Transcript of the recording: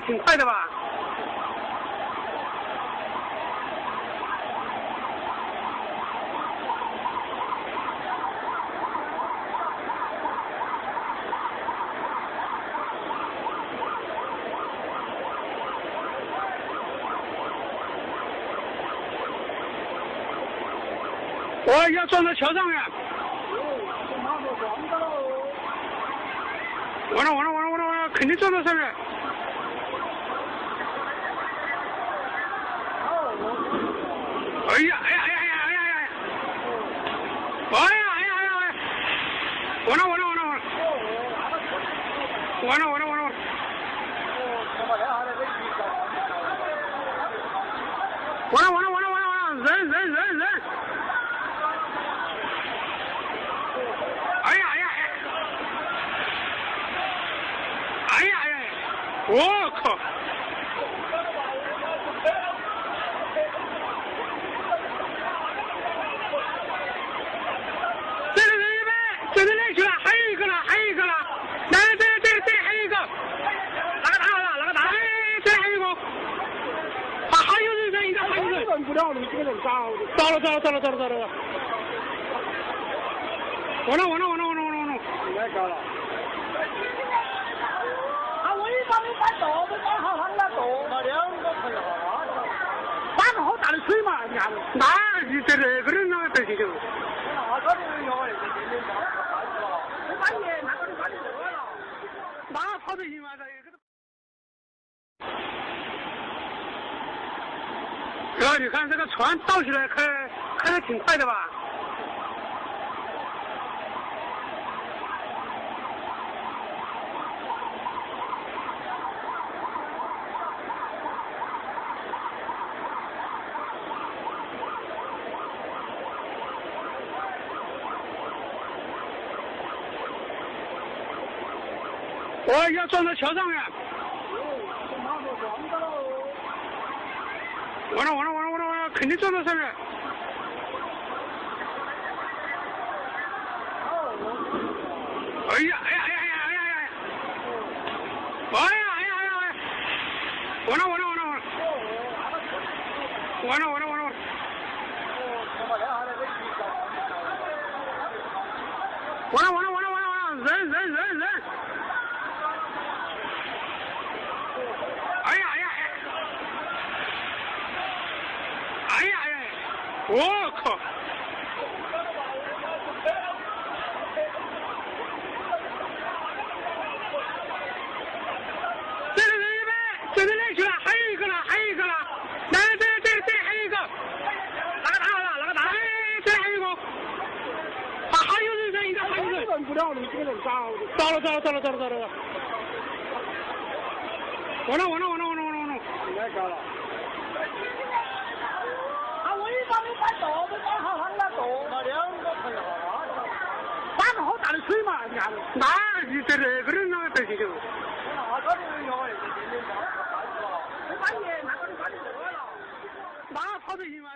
挺快的吧？我要撞到桥上呀！完了，肯定撞到上面。哎呀！完了！人！我靠！这里来去了，还有一个了，来，这还有一个，哪个打？哎，这还有一个，还有人，应该还有人。忍不了了，这个人糟了。完了。太高了。我一帮你搬刀，都搬好了刀，那2个可以好打个好大的水嘛，你看。那这个人哪得行？那他这人要哎，这我把你那个人把你热了，那跑得行吗？哥，你看这个船倒起来开得挺快的吧？我要撞到桥上呀！完了，肯定撞到上面。哎呀！完了！人！我靠！这里来去了，还有一个了，来，这还有一个，哪个打？哎，这还有一个，还有人，应该还有人。忍不了了，这个人糟了。完了。太高了。我一帮你搬刀，都搬好了刀，那2个可以好打个好大的水嘛，你看。那这个人哪得行？那他这人要哎，这我把你那个人把你热了，那跑得行吗？